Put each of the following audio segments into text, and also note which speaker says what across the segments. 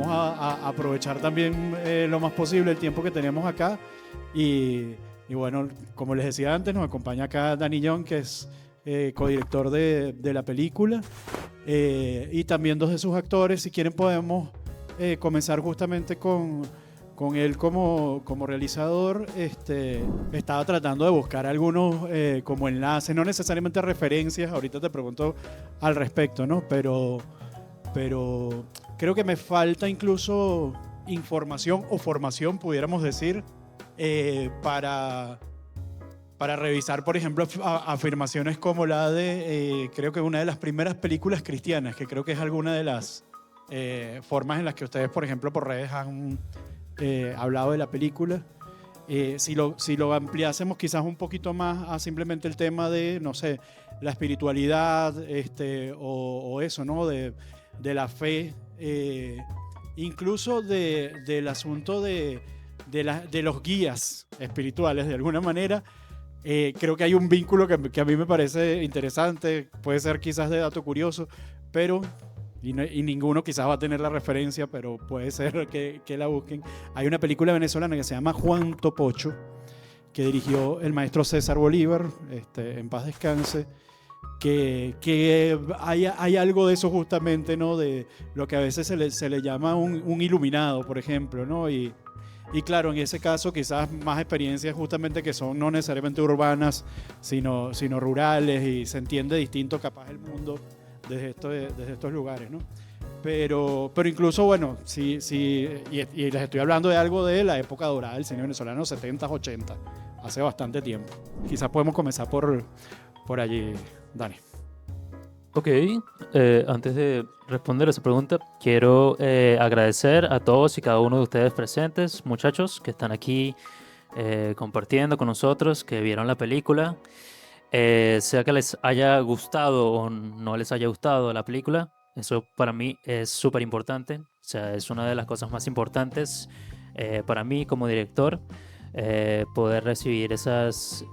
Speaker 1: a aprovechar también lo más posible el tiempo que tenemos acá. Y bueno, como les decía antes, nos acompaña acá Danny Young, que es codirector de la película, y también dos de sus actores. Si quieren podemos comenzar justamente con él como realizador. Estaba tratando de buscar algunos como enlaces, no necesariamente referencias, ahorita te pregunto al respecto, ¿no? Pero creo que me falta incluso información o formación, pudiéramos decir, para revisar, por ejemplo, afirmaciones como la de, creo que una de las primeras películas cristianas, que creo que es alguna de las formas en las que ustedes, por ejemplo, por redes han hablado de la película. Si lo ampliásemos quizás un poquito más a simplemente el tema de, no sé, la espiritualidad, o eso, ¿no? De la fe, incluso del asunto de los guías espirituales, de alguna manera. Creo que hay un vínculo que a mí me parece interesante, puede ser quizás de dato curioso, pero y ninguno quizás va a tener la referencia, pero puede ser que la busquen. Hay una película venezolana que se llama Juan Topocho, que dirigió el maestro César Bolívar, en paz descanse, que hay algo de eso justamente, ¿no? De lo que a veces se le llama un iluminado, por ejemplo, ¿no? Y claro, en ese caso quizás más experiencias justamente que son no necesariamente urbanas, sino rurales, y se entiende distinto capaz el mundo desde estos lugares, ¿no? Pero incluso, bueno, sí, y les estoy hablando de algo de la época dorada del cine venezolano, 70s, 80, hace bastante tiempo. Quizás podemos comenzar por allí, Dani.
Speaker 2: Ok, antes de responder a esa pregunta, quiero agradecer a todos y cada uno de ustedes presentes, muchachos, que están aquí compartiendo con nosotros, que vieron la película. Sea que les haya gustado o no les haya gustado la película, eso para mí es súper importante. O sea, es una de las cosas más importantes para mí como director, poder recibir esas...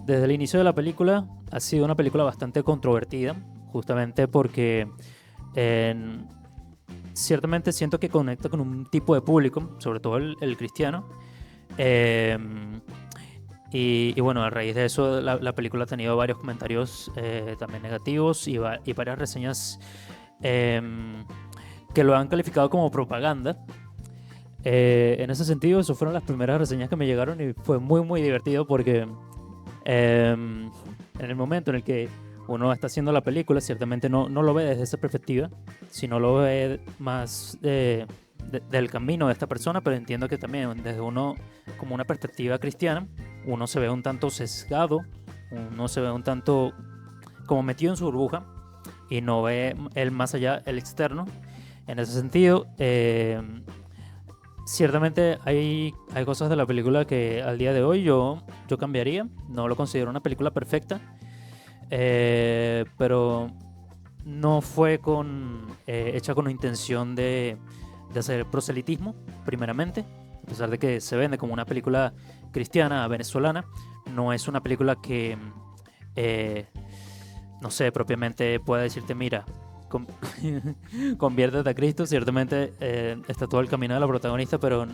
Speaker 2: desde el inicio de la película ha sido una película bastante controvertida, justamente porque ciertamente siento que conecta con un tipo de público, sobre todo el cristiano. Eh, y bueno, a raíz de eso la película ha tenido varios comentarios también negativos y varias reseñas que lo han calificado como propaganda. En ese sentido, esas fueron las primeras reseñas que me llegaron y fue muy muy divertido porque en el momento en el que uno está haciendo la película, ciertamente no lo ve desde esa perspectiva, sino lo ve más del camino de esta persona, pero entiendo que también desde uno, como una perspectiva cristiana, uno se ve un tanto sesgado, uno se ve un tanto como metido en su burbuja y no ve el más allá, el externo. En ese sentido, ciertamente hay cosas de la película que al día de hoy yo cambiaría. No lo considero una película perfecta, pero no fue hecha con la intención de hacer proselitismo, primeramente. A pesar de que se vende como una película cristiana venezolana, no es una película que, no sé, propiamente pueda decirte, mira, conviértete a Cristo. Ciertamente está todo el camino de la protagonista, pero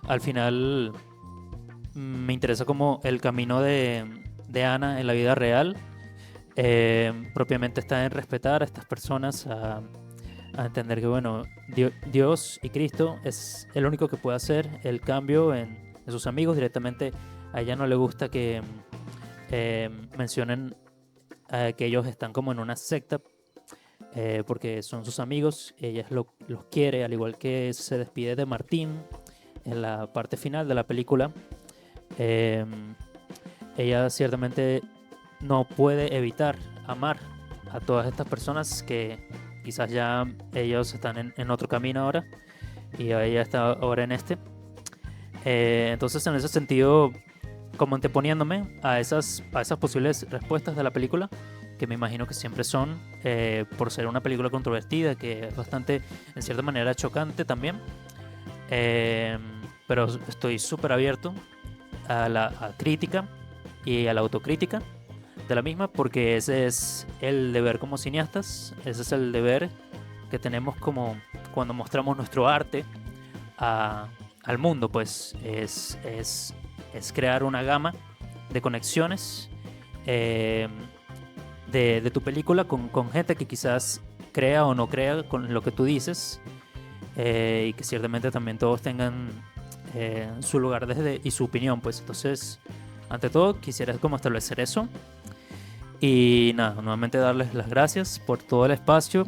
Speaker 2: al final me interesa como el camino de Ana en la vida real. Propiamente está en respetar a estas personas, a entender que bueno, Dios y Cristo es el único que puede hacer el cambio en sus amigos. Directamente a ella no le gusta que mencionen que ellos están como en una secta, porque son sus amigos. Ella los quiere, al igual que se despide de Martín en la parte final de la película. Ella ciertamente no puede evitar amar a todas estas personas que quizás ya ellos están en otro camino ahora y ella está ahora en este. Entonces, en ese sentido, como anteponiéndome a esas posibles respuestas de la película, que me imagino que siempre son, por ser una película controvertida, que es bastante, en cierta manera, chocante también. Pero estoy súper abierto a la crítica y a la autocrítica de la misma, porque ese es el deber como cineastas, ese es el deber que tenemos como cuando mostramos nuestro arte al mundo, pues es crear una gama de conexiones de tu película con gente que quizás crea o no crea con lo que tú dices, y que ciertamente también todos tengan su lugar y su opinión, pues. Entonces, ante todo, quisiera como establecer eso. Y nada, nuevamente darles las gracias por todo el espacio.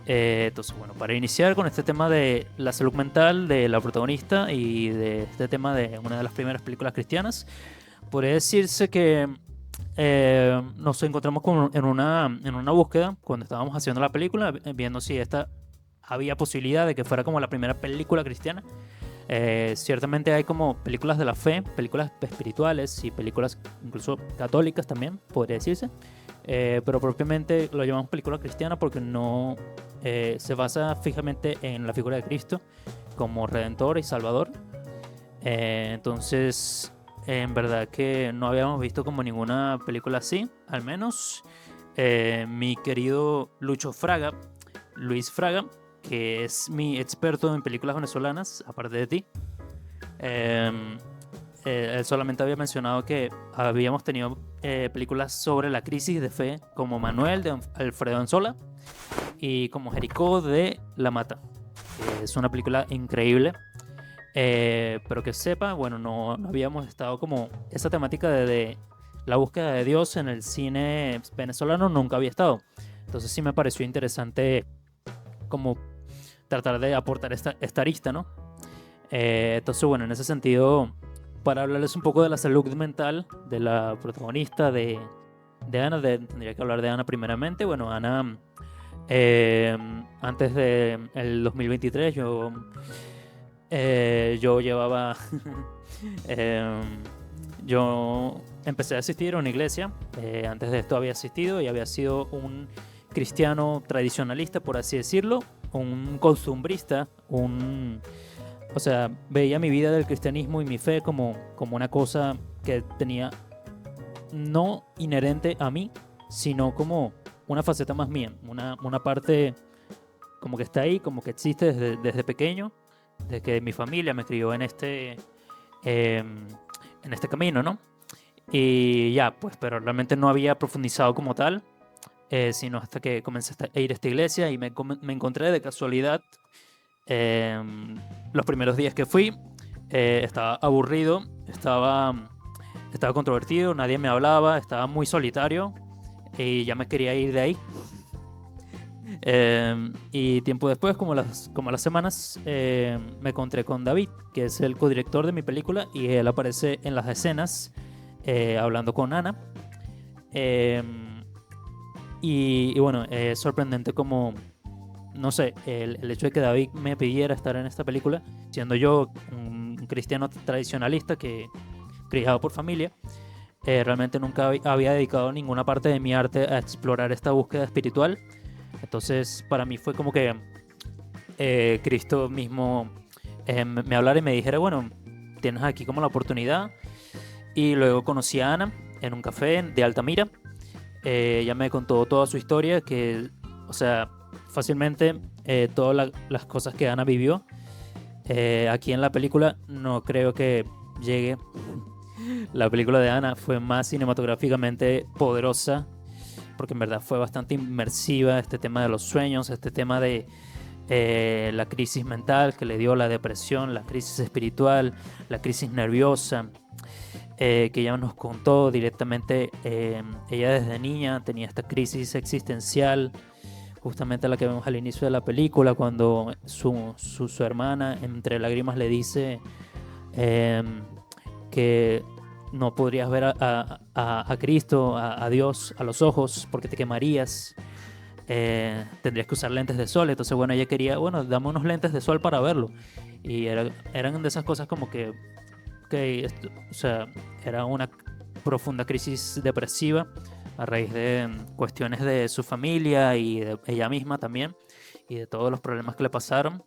Speaker 2: Entonces, bueno, para iniciar con este tema de la salud mental de la protagonista y de este tema de una de las primeras películas cristianas, podría decirse que nos encontramos en una búsqueda cuando estábamos haciendo la película, viendo si había posibilidad de que fuera como la primera película cristiana. Ciertamente hay como películas de la fe, películas espirituales y películas incluso católicas también, podría decirse. Pero propiamente lo llamamos película cristiana porque no se basa fijamente en la figura de Cristo como Redentor y Salvador. Entonces, en verdad que no habíamos visto como ninguna película así, al menos mi querido Luis Fraga, que es mi experto en películas venezolanas, aparte de ti. Él solamente había mencionado que habíamos tenido películas sobre la crisis de fe, como Manuel de Alfredo Anzola y como Jericó de La Mata. Es una película increíble, pero que sepa, bueno, no habíamos estado como esa temática de la búsqueda de Dios en el cine venezolano, nunca había estado. Entonces sí me pareció interesante como tratar de aportar esta arista, ¿no? Entonces, bueno, en ese sentido, para hablarles un poco de la salud mental de la protagonista de Ana, tendría que hablar de Ana primeramente. Bueno, Ana, antes del 2023, yo llevaba... yo empecé a asistir a una iglesia. Antes de esto había asistido y había sido un cristiano tradicionalista, por así decirlo, un costumbrista, o sea, veía mi vida del cristianismo y mi fe como una cosa que tenía no inherente a mí, sino como una faceta más mía, una parte como que está ahí, como que existe desde pequeño, desde que mi familia me crió en este camino, ¿no? Y ya, pues, pero realmente no había profundizado como tal, sino hasta que comencé a ir a esta iglesia y me encontré de casualidad los primeros días que fui. Estaba aburrido, estaba controvertido, nadie me hablaba, estaba muy solitario y ya me quería ir de ahí. Y tiempo después, como las semanas, me encontré con David, que es el codirector de mi película, y él aparece en las escenas hablando con Ana. Y bueno, es sorprendente como, no sé, el hecho de que David me pidiera estar en esta película, siendo yo un cristiano tradicionalista criado por familia. Realmente nunca había dedicado ninguna parte de mi arte a explorar esta búsqueda espiritual. Entonces, para mí fue como que Cristo mismo me hablara y me dijera, bueno, tienes aquí como la oportunidad. Y luego conocí a Ana en un café de Altamira. Ella me contó toda su historia, que, o sea, fácilmente todas las cosas que Ana vivió. Aquí en la película no creo que llegue. La película de Ana fue más cinematográficamente poderosa, porque en verdad fue bastante inmersiva, este tema de los sueños, este tema de la crisis mental que le dio, la depresión, la crisis espiritual, la crisis nerviosa, que ella nos contó directamente. Ella desde niña tenía esta crisis existencial, justamente la que vemos al inicio de la película, cuando su hermana entre lágrimas le dice que no podrías ver a Cristo, a Dios, a los ojos, porque te quemarías. Tendrías que usar lentes de sol. Entonces, bueno, ella quería, bueno, dame unos lentes de sol para verlo. Y eran de esas cosas como que o sea, era una profunda crisis depresiva a raíz de cuestiones de su familia y de ella misma también, y de todos los problemas que le pasaron.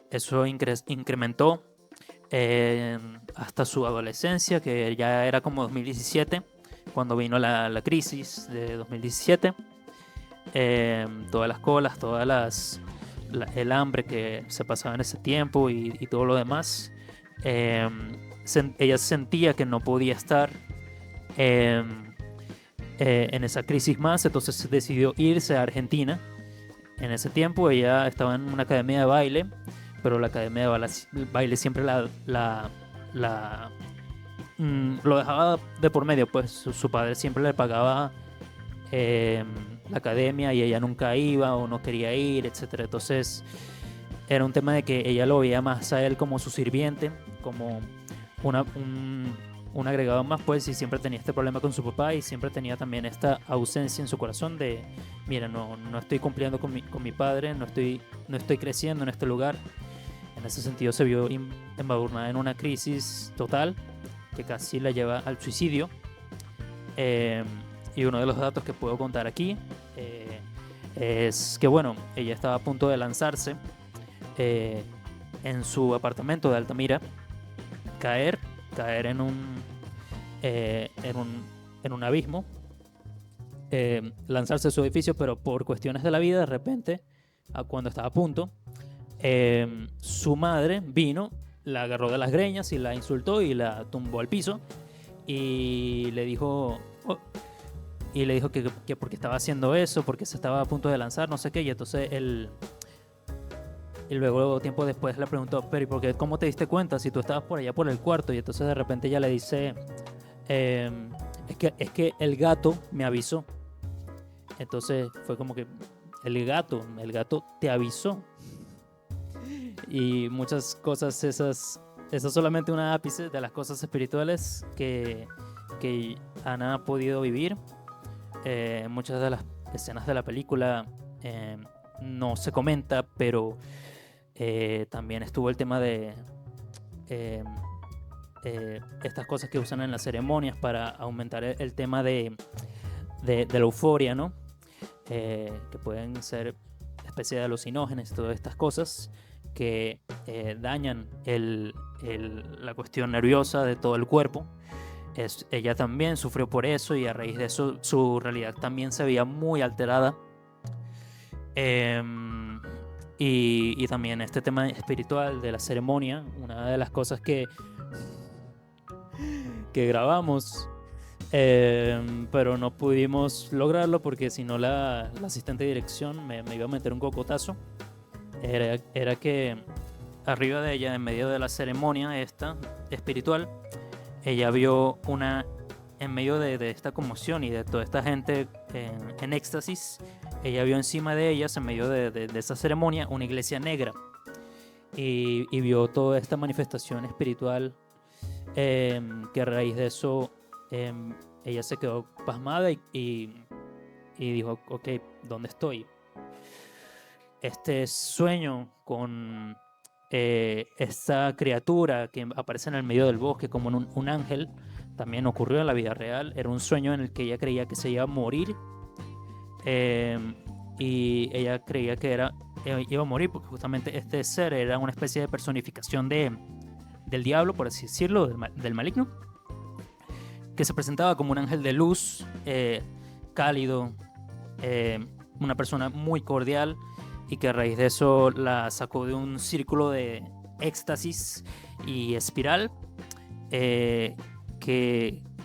Speaker 2: Eso incrementó hasta su adolescencia, que ya era como 2017, cuando vino la crisis de 2017. Todas las colas, todas las el hambre que se pasaba en ese tiempo y todo lo demás, ella sentía que no podía estar en esa crisis más, entonces decidió irse a Argentina. En ese tiempo ella estaba en una academia de baile, pero la academia de baile siempre lo dejaba de por medio, pues su padre siempre le pagaba la academia y ella nunca iba o no quería ir, etcétera. Entonces era un tema de que ella lo veía más a él como su sirviente, como un agregado más, pues, y siempre tenía este problema con su papá y siempre tenía también esta ausencia en su corazón de, mira, no estoy cumpliendo con mi padre, no estoy creciendo en este lugar. En ese sentido se vio embadurnada en una crisis total que casi la lleva al suicidio. Y uno de los datos que puedo contar aquí es que, bueno, ella estaba a punto de lanzarse en su apartamento de Altamira, caer en un abismo, lanzarse de su edificio, pero por cuestiones de la vida, de repente, cuando estaba a punto, su madre vino, la agarró de las greñas y la insultó y la tumbó al piso y le dijo que porque estaba haciendo eso, porque se estaba a punto de lanzar, no sé qué, y entonces y luego tiempo después le preguntó, pero ¿y por qué, cómo te diste cuenta si tú estabas por allá por el cuarto? Y entonces de repente ella le dice, es que el gato me avisó. Entonces fue como que el gato te avisó. Y muchas cosas esas es solamente un ápice de las cosas espirituales que Ana ha podido vivir. Muchas de las escenas de la película no se comenta, pero también estuvo el tema de estas cosas que usan en las ceremonias para aumentar el tema de la euforia, ¿no? Que pueden ser especie de alucinógenos y todas estas cosas que dañan la cuestión nerviosa de todo el cuerpo. Ella también sufrió por eso y a raíz de eso su realidad también se veía muy alterada. Y también este tema espiritual de la ceremonia, una de las cosas que grabamos, pero no pudimos lograrlo porque si no la asistente de dirección me iba a meter un cocotazo. Era que arriba de ella, en medio de la ceremonia esta espiritual, ella vio en medio de esta conmoción y de toda esta gente en éxtasis, ella vio encima de ellas, en medio de esa ceremonia, una iglesia negra y vio toda esta manifestación espiritual, que a raíz de eso ella se quedó pasmada y dijo, ok, ¿dónde estoy? Este sueño con esta criatura que aparece en el medio del bosque como un ángel también ocurrió en la vida real. Era un sueño en el que ella creía que se iba a morir, y ella creía que iba a morir porque justamente este ser era una especie de personificación del diablo, por así decirlo, del maligno, que se presentaba como un ángel de luz, cálido, una persona muy cordial, y que a raíz de eso la sacó de un círculo de éxtasis y espiral, que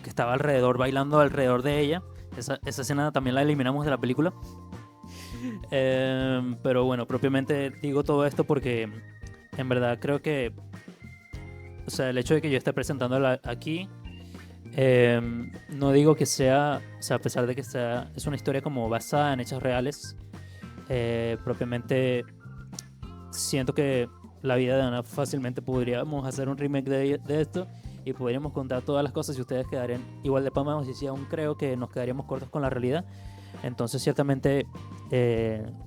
Speaker 2: estaba bailando alrededor de ella. Esa escena también la eliminamos de la película. Pero bueno, propiamente digo todo esto porque en verdad creo que, o sea, el hecho de que yo esté presentándola aquí, no digo que sea, o sea, a pesar de que es una historia como basada en hechos reales, propiamente siento que la vida de Ana fácilmente podríamos hacer un remake de esto y podríamos contar todas las cosas y ustedes quedarían igual de pasmados, y sí, aún creo que nos quedaríamos cortos con la realidad. Entonces ciertamente,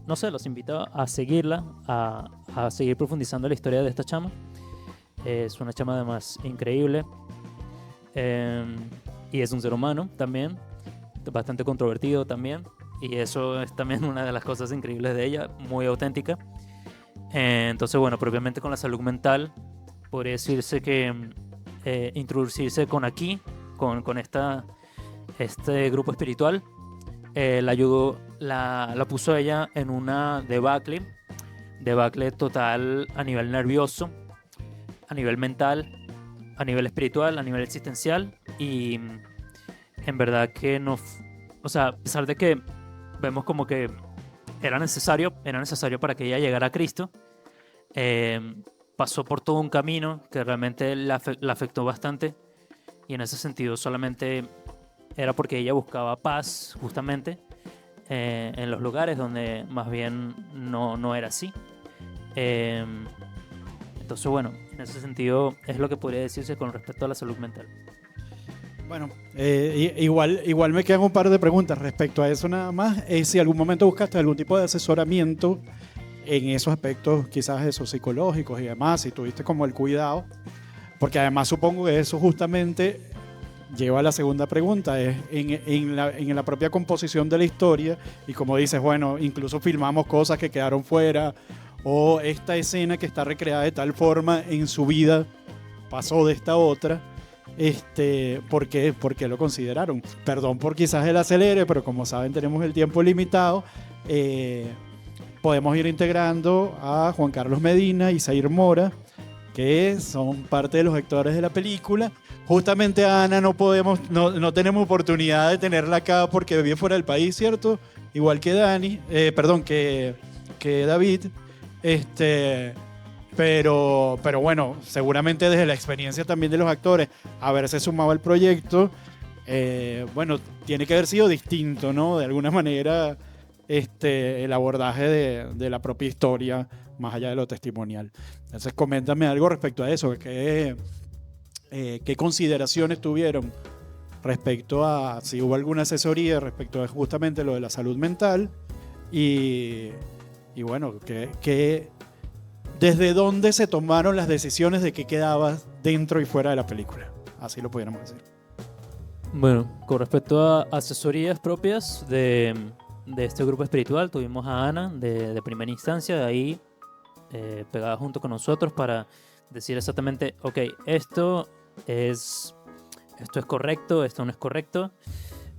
Speaker 2: no sé, los invito a seguirla, a seguir profundizando la historia de esta chama. Es una chama además increíble, y es un ser humano también, bastante controvertido también, y eso es también una de las cosas increíbles de ella, muy auténtica. Entonces bueno, propiamente con la salud mental podría decirse que introducirse con este grupo espiritual la ayudó, la puso ella en una debacle debacle total a nivel nervioso, a nivel mental, a nivel espiritual, a nivel existencial. Y en verdad que no, o sea, a pesar de que vemos como que era necesario para que ella llegara a Cristo, pasó por todo un camino que realmente la afectó bastante, y en ese sentido solamente era porque ella buscaba paz justamente en los lugares donde más bien no era así. Eh, entonces bueno, en ese sentido es lo que podría decirse con respecto a la salud mental.
Speaker 1: Bueno, igual me quedan un par de preguntas respecto a eso nada más. Si algún momento buscaste algún tipo de asesoramiento en esos aspectos, quizás esos psicológicos y demás, si tuviste como el cuidado, porque además supongo que eso justamente lleva a la segunda pregunta, es en la propia composición de la historia, y como dices, bueno, incluso filmamos cosas que quedaron fuera, o esta escena que está recreada de tal forma en su vida pasó de esta otra. ¿Por qué lo consideraron? Perdón por quizás el acelere, pero como saben tenemos el tiempo limitado. Podemos ir integrando a Juan Carlos Medina y Zair Mora, que son parte de los actores de la película. Justamente a Ana no tenemos oportunidad de tenerla acá porque vive fuera del país, ¿cierto? Igual que que David. Pero bueno, seguramente desde la experiencia también de los actores, haberse sumado al proyecto, bueno, tiene que haber sido distinto, ¿no? De alguna manera, el abordaje de la propia historia, más allá de lo testimonial. Entonces, coméntame algo respecto a eso, ¿qué consideraciones tuvieron respecto a si hubo alguna asesoría respecto a justamente lo de la salud mental? Y bueno, ¿desde dónde se tomaron las decisiones de qué quedaba dentro y fuera de la película? Así lo pudiéramos decir.
Speaker 2: Bueno, con respecto a asesorías propias de este grupo espiritual, tuvimos a Ana de primera instancia, de ahí pegada junto con nosotros para decir exactamente, ok, esto es correcto, esto no es correcto,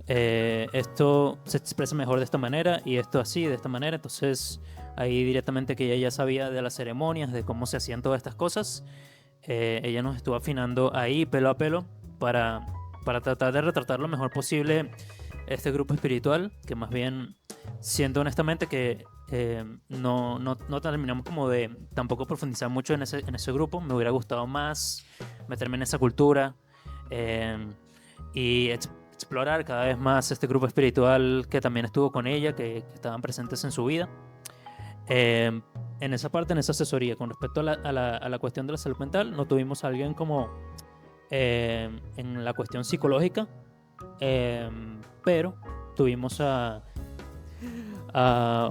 Speaker 2: esto se expresa mejor de esta manera y esto así, de esta manera. Entonces ahí directamente que ella ya sabía de las ceremonias, de cómo se hacían todas estas cosas, ella nos estuvo afinando ahí pelo a pelo para tratar de retratar lo mejor posible este grupo espiritual, que más bien, siento honestamente que no terminamos como de tampoco profundizar mucho en ese grupo. Me hubiera gustado más meterme en esa cultura y explorar cada vez más este grupo espiritual que también estuvo con ella, que estaban presentes en su vida. En esa parte, en esa asesoría, con respecto a la cuestión de la salud mental, no tuvimos a alguien como en la cuestión psicológica, pero tuvimos a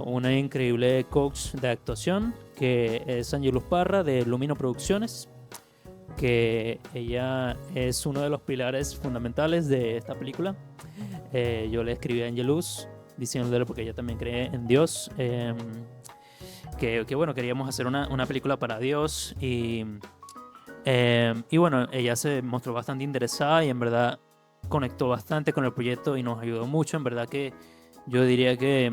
Speaker 2: una increíble coach de actuación que es Angelus Parra de Lumino Producciones, que ella es uno de los pilares fundamentales de esta película. Yo le escribí a Angelus diciéndole, porque ella también cree en Dios, que bueno, queríamos hacer una película para Dios, y bueno, ella se mostró bastante interesada y en verdad conectó bastante con el proyecto y nos ayudó mucho. En verdad que yo diría que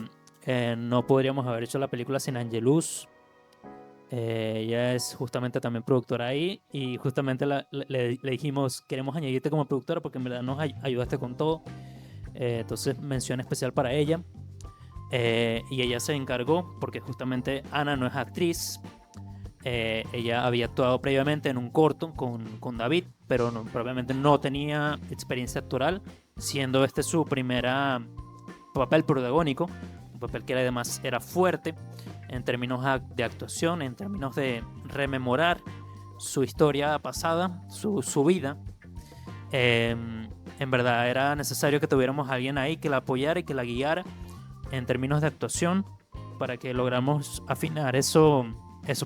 Speaker 2: no podríamos haber hecho la película sin Angelus. Ella es justamente también productora ahí, y justamente le dijimos, queremos añadirte como productora porque en verdad nos ayudaste con todo. Entonces, mención especial para ella. Y ella se encargó, porque justamente Ana no es actriz. Ella había actuado previamente en un corto con David, pero probablemente no tenía experiencia actoral, siendo este su primera papel protagónico, un papel que además era fuerte en términos de actuación, en términos de rememorar su historia pasada, su vida. En verdad era necesario que tuviéramos a alguien ahí que la apoyara y que la guiara en términos de actuación, para que logramos afinar eso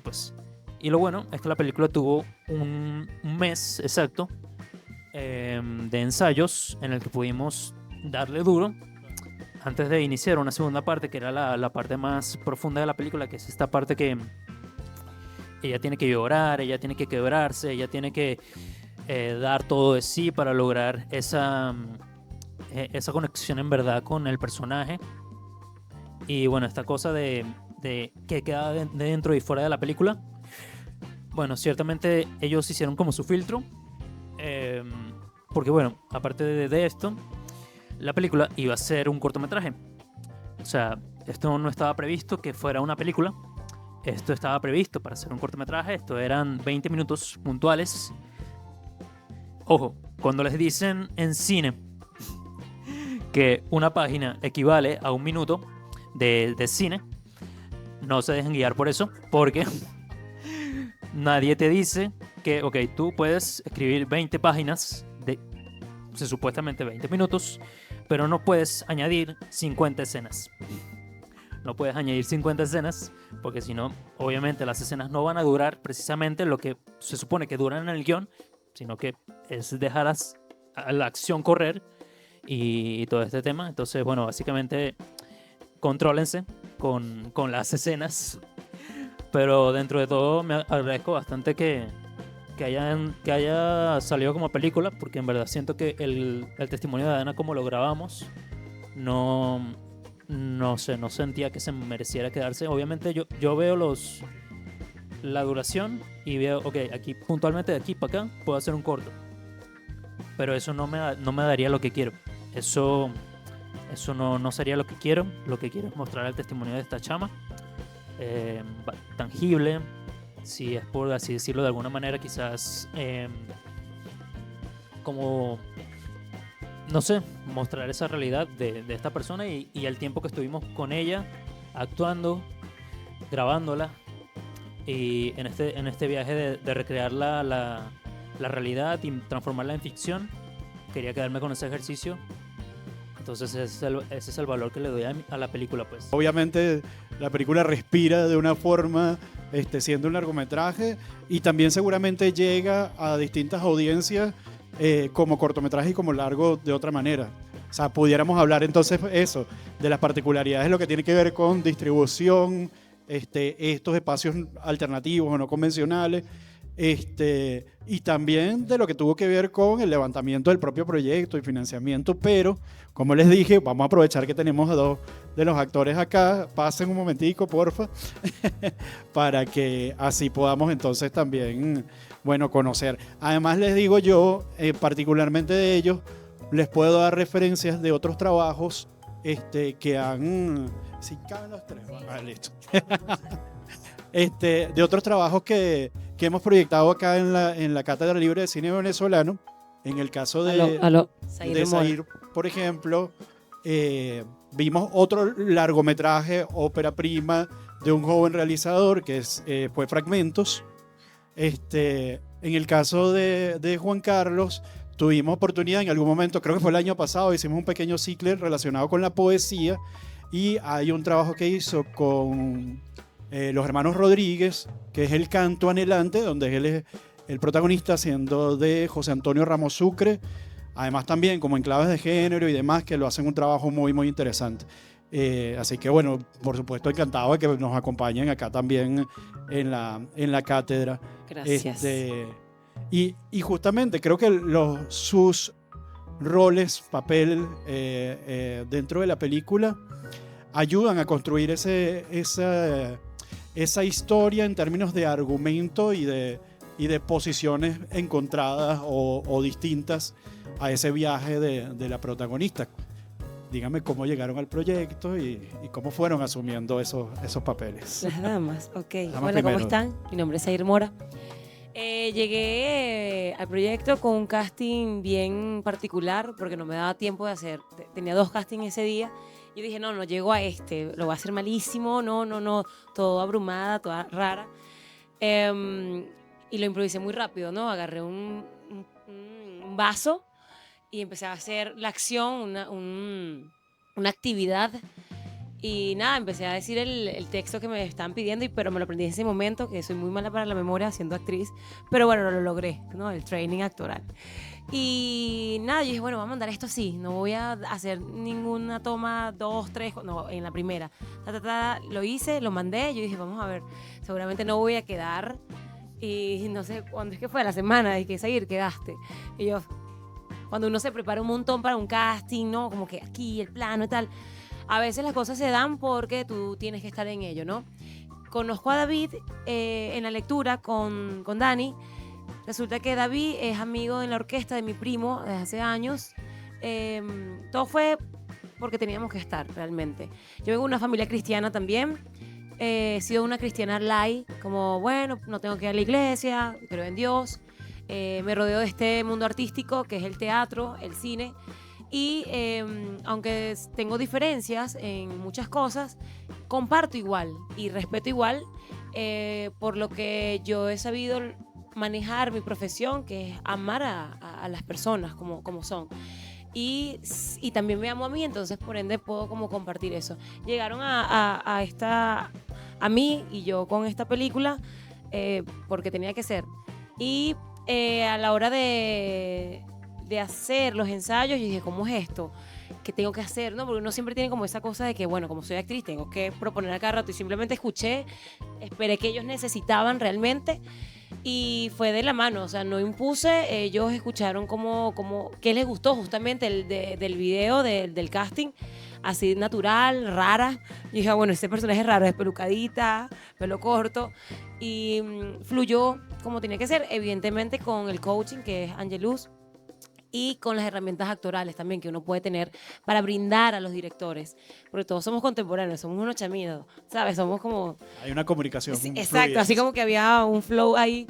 Speaker 2: pues. Y lo bueno es que la película tuvo un mes exacto de ensayos en el que pudimos darle duro antes de iniciar una segunda parte, que era la parte más profunda de la película, que es esta parte que ella tiene que llorar, ella tiene que quebrarse, ella tiene que dar todo de sí para lograr esa conexión en verdad con el personaje. Y bueno, esta cosa de de qué queda dentro y fuera de la película. Bueno, ciertamente ellos hicieron como su filtro, porque bueno, aparte de esto, la película iba a ser un cortometraje. O sea, esto no estaba previsto que fuera una película. Esto estaba previsto para ser un cortometraje. Esto eran 20 minutos puntuales. Ojo, cuando les dicen en cine que una página equivale a un minuto de cine, no se dejen guiar por eso, porque nadie te dice que, ok, tú puedes escribir 20 páginas de supuestamente 20 minutos, pero no puedes añadir 50 escenas. No puedes añadir 50 escenas, porque si no, obviamente las escenas no van a durar precisamente lo que se supone que duran en el guión, sino que es dejar a la acción correr y todo este tema. Entonces, bueno, básicamente contrólense con las escenas, pero dentro de todo me agradezco bastante que haya salido como película, porque en verdad siento que el testimonio de Adana, como lo grabamos, no sé, no sentía que se mereciera quedarse. Obviamente yo veo la duración y veo, ok, aquí puntualmente de aquí para acá puedo hacer un corto, pero eso no me daría lo que quiero. Eso no sería lo que quiero. Lo que quiero es mostrar el testimonio de esta chama, tangible, si es por así decirlo de alguna manera, quizás como, no sé, mostrar esa realidad de esta persona y el tiempo que estuvimos con ella actuando, grabándola, y en este viaje de recrear la realidad y transformarla en ficción. Quería quedarme con ese ejercicio. Entonces ese es el valor que le doy a la película, pues.
Speaker 1: Obviamente la película respira de una forma, siendo un largometraje, y también seguramente llega a distintas audiencias como cortometraje y como largo de otra manera. O sea, pudiéramos hablar entonces eso, de las particularidades de lo que tiene que ver con distribución, estos espacios alternativos o no convencionales, y también de lo que tuvo que ver con el levantamiento del propio proyecto y financiamiento. Pero, como les dije, vamos a aprovechar que tenemos a dos de los actores acá. Pasen un momentico, porfa, para que así podamos entonces también, bueno, conocer. Además, les digo yo, particularmente de ellos, les puedo dar referencias de otros trabajos que han... Si caben los tres, listo. De otros trabajos que hemos proyectado acá en la Cátedra Libre de Cine Venezolano. En el caso de Zair, por ejemplo, vimos otro largometraje, ópera prima, de un joven realizador que fue Fragmentos. En el caso de Juan Carlos, tuvimos oportunidad en algún momento, creo que fue el año pasado, hicimos un pequeño ciclo relacionado con la poesía, y hay un trabajo que hizo con los hermanos Rodríguez, que es El Canto Anhelante, donde él es el protagonista, siendo de José Antonio Ramos Sucre. Además también como en claves de género y demás, que lo hacen un trabajo muy, muy interesante. Así que bueno, por supuesto encantado de que nos acompañen acá también en la cátedra.
Speaker 3: Gracias.
Speaker 1: Y justamente creo que sus roles, papel dentro de la película ayudan a construir esa historia en términos de argumento y de posiciones encontradas o distintas a ese viaje de la protagonista. Dígame cómo llegaron al proyecto y cómo fueron asumiendo esos papeles.
Speaker 3: Las damas, ok.
Speaker 1: Damas
Speaker 3: Hola,
Speaker 1: primero.
Speaker 3: ¿cómo están? Mi nombre es Zair Mora. Llegué al proyecto con un casting bien particular porque no me daba tiempo de hacer. Tenía 2 castings ese día. Y dije, no llego a lo voy a hacer malísimo, no, todo abrumada, toda rara. Y lo improvisé muy rápido, ¿no? Agarré un vaso y empecé a hacer la acción, una actividad. Y nada, empecé a decir el texto que me estaban pidiendo, pero me lo aprendí en ese momento, que soy muy mala para la memoria siendo actriz. Pero bueno, lo logré, ¿no? El training actoral. Y nada, yo dije, bueno, voy a mandar esto así, no voy a hacer ninguna toma, 2, 3, no, en la primera. Lo hice, lo mandé, yo dije, vamos a ver, seguramente no voy a quedar. Y no sé cuándo es que fue, la semana de que Zair quedaste. Y yo, cuando uno se prepara un montón para un casting, ¿no? Como que aquí el plano y tal. a veces las cosas se dan porque tú tienes que estar en ello, ¿no? Conozco a David en la lectura con Dani. Resulta que David es amigo en la orquesta de mi primo desde hace años. Todo fue porque teníamos que estar realmente. Yo vengo de una familia cristiana también. He sido una cristiana light, como bueno, no tengo que ir a la iglesia, creo en Dios. Me rodeo de este mundo artístico que es el teatro, el cine. Y aunque tengo diferencias en muchas cosas, comparto igual y respeto igual, por lo que yo he sabido manejar mi profesión, que es amar a las personas como son. Y también me amo a mí, entonces por ende puedo como compartir eso. Llegaron a mí y yo con esta película porque tenía que ser. Y a la hora de hacer los ensayos, yo dije, ¿cómo es esto? ¿Qué tengo que hacer? ¿No? Porque uno siempre tiene como esa cosa de que, bueno, como soy actriz, tengo que proponer a cada rato. Y simplemente escuché, esperé que ellos necesitaban realmente. Y fue de la mano, o sea, no impuse. Ellos escucharon qué les gustó justamente del video, del casting, así natural, rara. Y dije, bueno, este personaje es raro, es pelucadita, pelo corto. Y fluyó como tenía que ser, evidentemente con el coaching, que es Angelus, y con las herramientas actorales también que uno puede tener para brindar a los directores, porque todos somos contemporáneos, somos unos chamidos, ¿sabes? Somos como...
Speaker 1: Hay una comunicación.
Speaker 3: Sí, exacto, así como que había un flow ahí.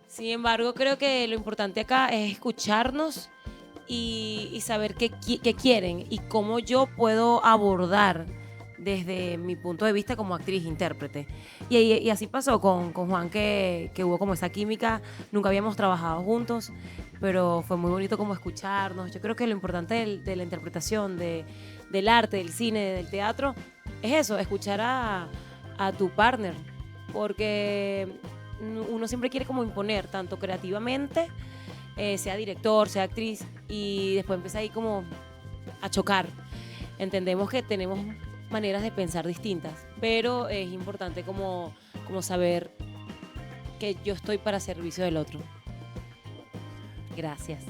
Speaker 3: Sin embargo, creo que lo importante acá es escucharnos y saber qué quieren y cómo yo puedo abordar desde mi punto de vista como actriz, intérprete. Y así pasó con Juan, que hubo como esa química. Nunca habíamos trabajado juntos, pero fue muy bonito como escucharnos. Yo creo que lo importante de la interpretación, del arte, del cine, del teatro, es eso, escuchar a tu partner. Porque uno siempre quiere como imponer, tanto creativamente, sea director, sea actriz, y después empieza ahí como a chocar. Entendemos que tenemos maneras de pensar distintas, pero es importante como saber que yo estoy para servicio del otro. Gracias.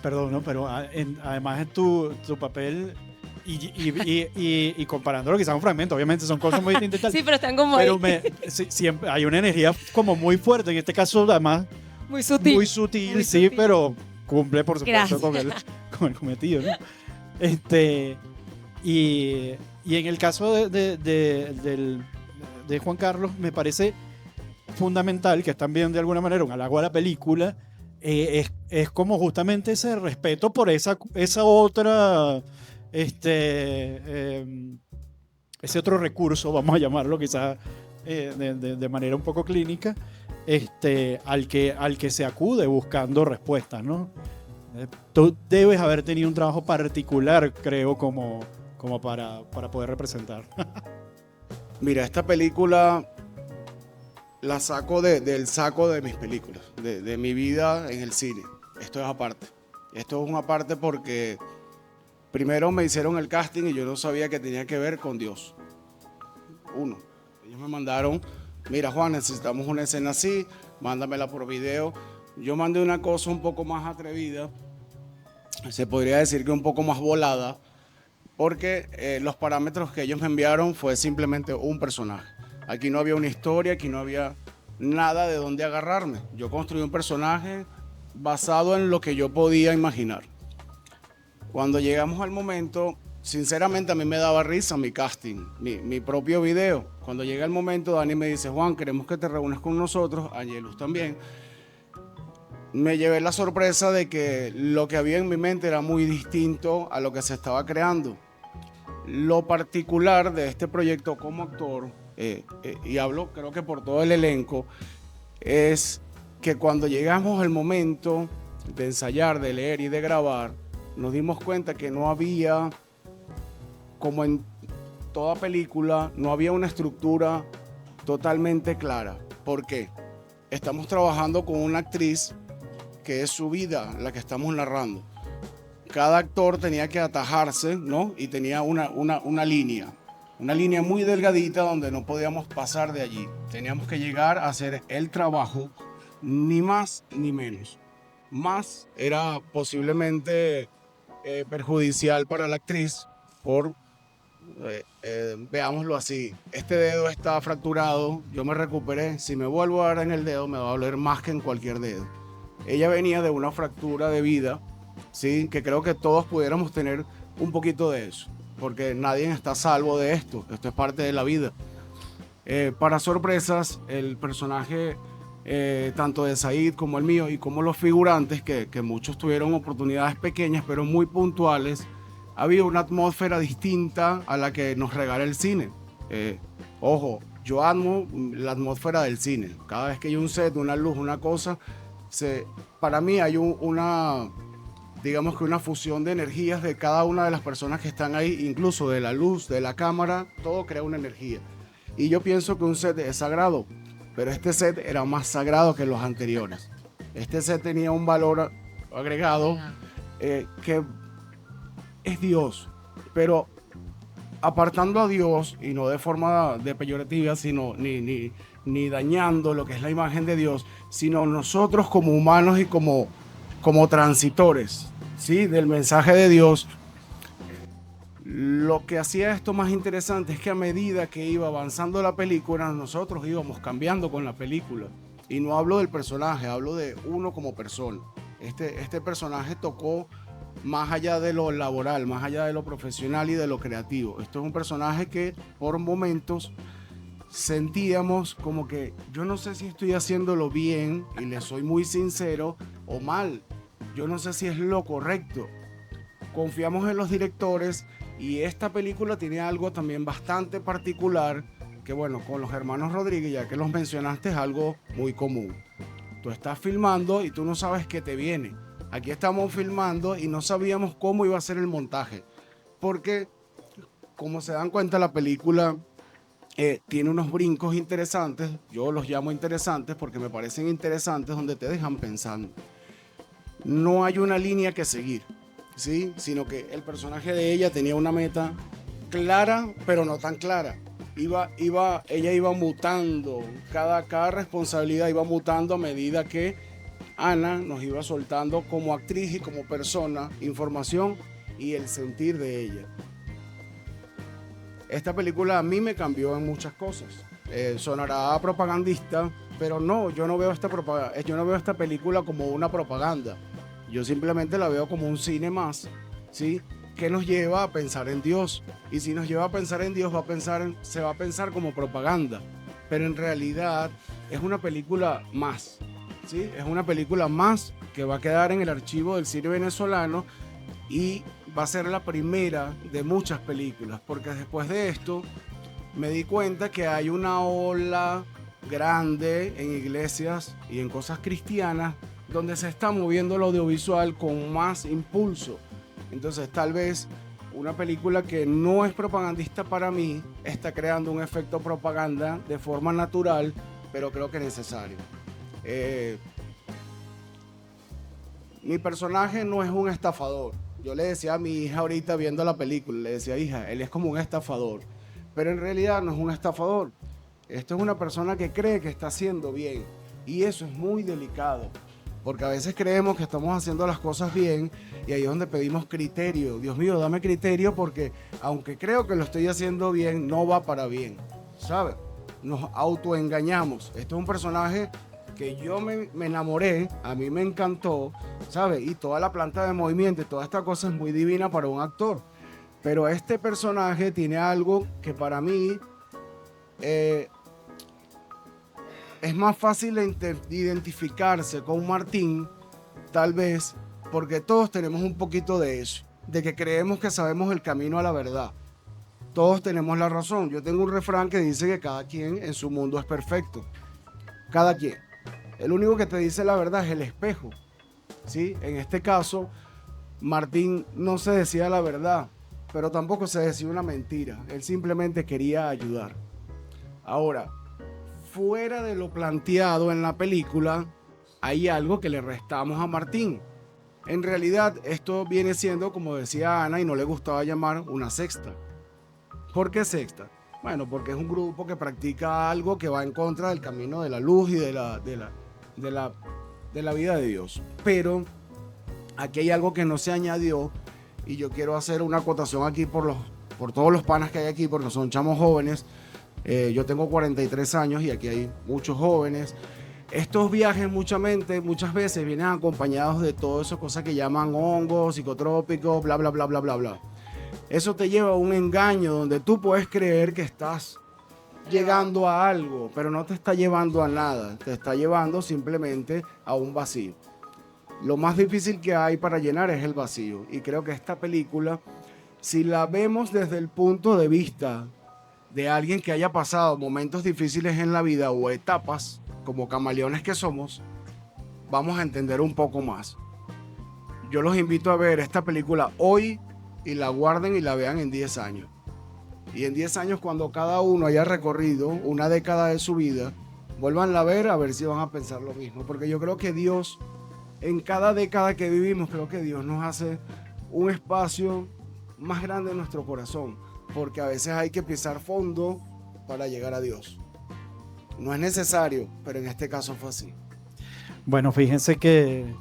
Speaker 1: Perdón, ¿no? Pero además en tu papel y comparándolo quizás un fragmento, obviamente son cosas muy distintas y tal.
Speaker 3: Sí, pero están como
Speaker 1: pero
Speaker 3: ahí.
Speaker 1: Siempre hay una energía como muy fuerte, en este caso además
Speaker 3: Muy sutil.
Speaker 1: muy sutil, sí, pero cumple por supuesto con el cometido, ¿no? Y en el caso de Juan Carlos, me parece fundamental, que es también de alguna manera un halago a la película, es como justamente ese respeto por esa otra, ese otro recurso, vamos a llamarlo quizás de manera un poco clínica, al que se acude buscando respuestas, ¿no? Tú debes haber tenido un trabajo particular, creo, como para poder representar.
Speaker 4: Mira, esta película la saco del saco de mis películas, de mi vida en el cine. Esto es aparte. Esto es una parte porque primero me hicieron el casting y yo no sabía que tenía que ver con Dios. Uno, ellos me mandaron, mira Juan, necesitamos una escena así, mándamela por video. Yo mandé una cosa un poco más atrevida, se podría decir que un poco más volada, porque los parámetros que ellos me enviaron fue simplemente un personaje. Aquí no había una historia, aquí no había nada de dónde agarrarme. Yo construí un personaje basado en lo que yo podía imaginar. Cuando llegamos al momento, sinceramente a mí me daba risa mi casting, mi propio video. Cuando llega el momento, Dani me dice, Juan, queremos que te reúnas con nosotros, Angelus también. Me llevé la sorpresa de que lo que había en mi mente era muy distinto a lo que se estaba creando. Lo particular de este proyecto como actor, y hablo creo que por todo el elenco, es que cuando llegamos al momento de ensayar, de leer y de grabar, nos dimos cuenta que no había, como en toda película, no había una estructura totalmente clara. ¿Por qué? Estamos trabajando con una actriz que es su vida la que estamos narrando. Cada actor tenía que atajarse, ¿no? Y tenía una línea muy delgadita donde no podíamos pasar de allí. Teníamos que llegar a hacer el trabajo, ni más ni menos. Más era posiblemente perjudicial para la actriz por veámoslo así, este dedo está fracturado, yo me recuperé, si me vuelvo a dar en el dedo me va a doler más que en cualquier dedo. Ella venía de una fractura de vida, ¿sí? Que creo que todos pudiéramos tener un poquito de eso, porque nadie está a salvo de esto es parte de la vida. Para sorpresas, el personaje tanto de Said como el mío y como los figurantes, que muchos tuvieron oportunidades pequeñas pero muy puntuales, había una atmósfera distinta a la que nos regala el cine. Ojo, yo amo la atmósfera del cine. Cada vez que hay un set, una luz, una cosa, para mí hay digamos que una fusión de energías de cada una de las personas que están ahí, incluso de la luz, de la cámara, todo crea una energía. Y yo pienso que un set es sagrado, pero este set era más sagrado que los anteriores. Este set tenía un valor agregado que es Dios, pero apartando a Dios, y no de forma de peyorativa, sino ni dañando lo que es la imagen de Dios, sino nosotros como humanos y como transitores, ¿sí? Del mensaje de Dios. Lo que hacía esto más interesante es que a medida que iba avanzando la película, nosotros íbamos cambiando con la película. Y no hablo del personaje, hablo de uno como persona. Este personaje tocó más allá de lo laboral, más allá de lo profesional y de lo creativo. Esto es un personaje que por momentos sentíamos como que yo no sé si estoy haciéndolo bien, y le soy muy sincero, o mal. Yo no sé si es lo correcto. Confiamos en los directores y esta película tiene algo también bastante particular que, bueno, con los hermanos Rodríguez, ya que los mencionaste, es algo muy común. Tú estás filmando y tú no sabes qué te viene. Aquí estamos filmando y no sabíamos cómo iba a ser el montaje, porque, como se dan cuenta, la película tiene unos brincos interesantes. Yo los llamo interesantes porque me parecen interesantes, donde te dejan pensando. No hay una línea que seguir, ¿sí? Sino que el personaje de ella tenía una meta clara, pero no tan clara. Ella iba mutando, cada responsabilidad iba mutando a medida que Ana nos iba soltando como actriz y como persona información y el sentir de ella. Esta película a mí me cambió en muchas cosas. Sonará propagandista, pero no, yo no veo esta película como una propaganda. Yo simplemente la veo como un cine más, ¿sí? Que nos lleva a pensar en Dios. Y si nos lleva a pensar en Dios, se va a pensar como propaganda. Pero en realidad es una película más, ¿sí? Es una película más que va a quedar en el archivo del cine venezolano y va a ser la primera de muchas películas. Porque después de esto me di cuenta que hay una ola grande en iglesias y en cosas cristianas donde se está moviendo lo audiovisual con más impulso. Entonces tal vez una película que no es propagandista para mí está creando un efecto propaganda de forma natural, pero creo que necesario. Mi personaje no es un estafador. Yo le decía a mi hija ahorita viendo la película, le decía, hija, él es como un estafador, pero en realidad no es un estafador. Esto es una persona que cree que está haciendo bien, y eso es muy delicado. Porque a veces creemos que estamos haciendo las cosas bien y ahí es donde pedimos criterio. Dios mío, dame criterio porque aunque creo que lo estoy haciendo bien, no va para bien, ¿sabes? Nos autoengañamos. Este es un personaje que yo me enamoré, a mí me encantó, ¿sabes? Y toda la planta de movimiento y toda esta cosa es muy divina para un actor. Pero este personaje tiene algo que para mí es más fácil identificarse con Martín, tal vez, porque todos tenemos un poquito de eso, de que creemos que sabemos el camino a la verdad. Todos tenemos la razón. Yo tengo un refrán que dice que cada quien en su mundo es perfecto. Cada quien. El único que te dice la verdad es el espejo, ¿sí? En este caso, Martín no se decía la verdad, pero tampoco se decía una mentira. Él simplemente quería ayudar. Ahora, fuera de lo planteado en la película, hay algo que le restamos a Martín. En realidad, esto viene siendo, como decía Ana, y no le gustaba llamar, una secta. ¿Por qué secta? Bueno, porque es un grupo que practica algo que va en contra del camino de la luz y de la vida de Dios. Pero aquí hay algo que no se añadió, y yo quiero hacer una acotación aquí por por todos los panas que hay aquí, porque son chamos jóvenes. Yo tengo 43 años y aquí hay muchos jóvenes. Estos viajes muchas veces vienen acompañados de todas esas cosas que llaman hongos, psicotrópicos, bla, bla, bla, bla, bla, bla. Eso te lleva a un engaño donde tú puedes creer que estás llegando a algo, pero no te está llevando a nada, te está llevando simplemente a un vacío. Lo más difícil que hay para llenar es el vacío, y creo que esta película, si la vemos desde el punto de vista de alguien que haya pasado momentos difíciles en la vida o etapas, como camaleones que somos, vamos a entender un poco más. Yo los invito a ver esta película hoy y la guarden y la vean en 10 años. Y en 10 años, cuando cada uno haya recorrido una década de su vida, vuélvanla a ver si van a pensar lo mismo. Porque yo creo que Dios, en cada década que vivimos, creo que Dios nos hace un espacio más grande en nuestro corazón. Porque a veces hay que pisar fondo para llegar a Dios. No es necesario, pero en este caso fue así.
Speaker 1: Bueno, fíjense que,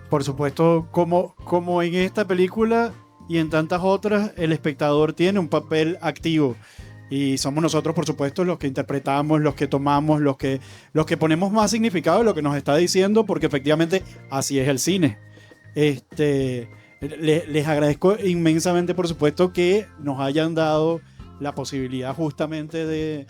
Speaker 1: por supuesto, como en esta película y en tantas otras, el espectador tiene un papel activo. Y somos nosotros, por supuesto, los que interpretamos, los que tomamos, los que ponemos más significado de lo que nos está diciendo, porque efectivamente así es el cine. Les agradezco inmensamente, por supuesto, que nos hayan dado la posibilidad justamente de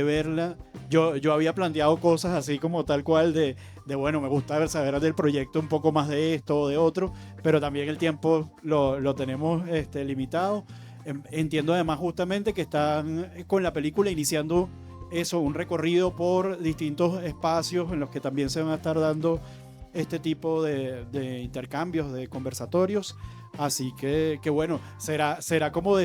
Speaker 1: verla. Yo había planteado cosas así como tal cual de bueno, me gusta saber del proyecto un poco más de esto o de otro, pero también el tiempo lo tenemos limitado. Entiendo además justamente que están con la película iniciando eso, un recorrido por distintos espacios en los que también se van a estar dando este tipo de intercambios, de conversatorios. Así que bueno, será como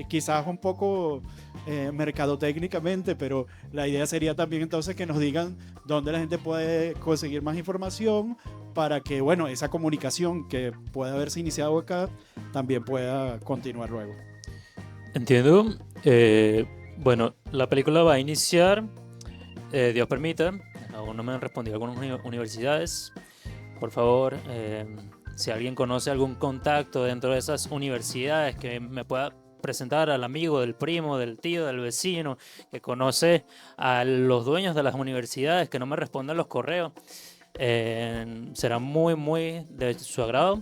Speaker 1: quizás un poco mercadotécnicamente, pero la idea sería también entonces que nos digan dónde la gente puede conseguir más información para que, bueno, esa comunicación que puede haberse iniciado acá también pueda continuar luego.
Speaker 2: Entiendo. Bueno, la película va a iniciar, Dios permita. Aún no me han respondido algunas universidades. Por favor, si alguien conoce algún contacto dentro de esas universidades que me pueda presentar al amigo, del primo, del tío, del vecino, que conoce a los dueños de las universidades, que no me respondan los correos, será muy, muy de su agrado.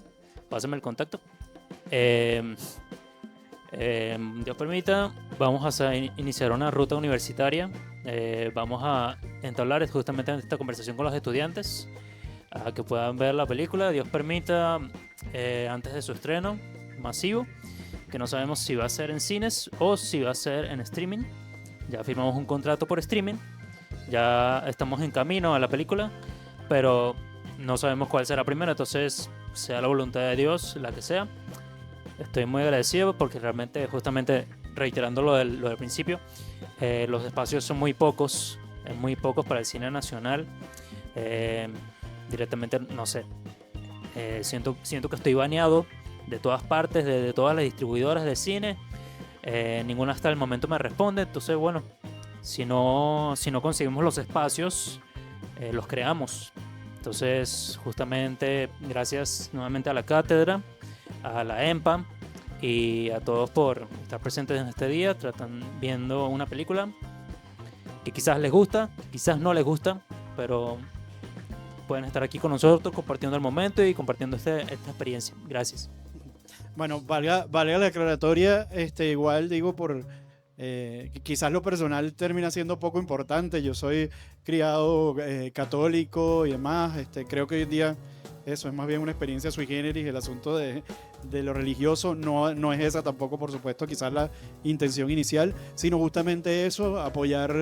Speaker 2: Pásame el contacto. Dios permita, vamos a iniciar una ruta universitaria. Vamos a entablar justamente esta conversación con los estudiantes, a que puedan ver la película, Dios permita, antes de su estreno masivo, que no sabemos si va a ser en cines o si va a ser en streaming. Ya firmamos un contrato por streaming, ya estamos en camino a la película, pero no sabemos cuál será primero, entonces sea la voluntad de Dios, la que sea. Estoy muy agradecido porque realmente, justamente reiterando lo del principio, los espacios son muy pocos para el cine nacional. Directamente, no sé, siento que estoy baneado de todas partes, de todas las distribuidoras de cine. Ninguna hasta el momento me responde. Entonces, bueno, si no conseguimos los espacios, los creamos. Entonces, justamente, gracias nuevamente a la cátedra, a la EMPA y a todos por estar presentes en este día, viendo una película que quizás les gusta, quizás no les gusta, pero pueden estar aquí con nosotros compartiendo el momento y compartiendo esta experiencia. Gracias.
Speaker 1: Bueno, valga la aclaratoria, igual digo por quizás lo personal termina siendo poco importante. Yo soy criado católico y demás. Creo que hoy en día eso es más bien una experiencia sui generis. El asunto de lo religioso no es esa tampoco, por supuesto, quizás la intención inicial, sino justamente eso, apoyar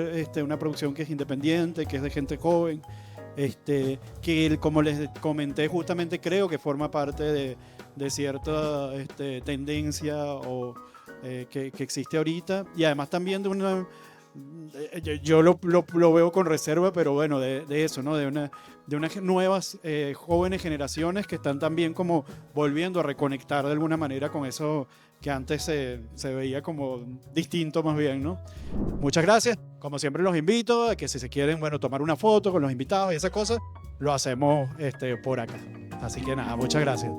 Speaker 1: una producción que es independiente, que es de gente joven, que como les comenté, justamente creo que forma parte de cierta tendencia o que existe ahorita, y además también de una, yo lo veo con reserva, pero bueno, de eso, ¿no? De unas nuevas jóvenes generaciones que están también como volviendo a reconectar de alguna manera con eso que antes se veía como distinto más bien, ¿no? Muchas gracias. Como siempre los invito a que si se quieren, bueno, tomar una foto con los invitados y esas cosas, lo hacemos por acá. Así que nada, muchas gracias.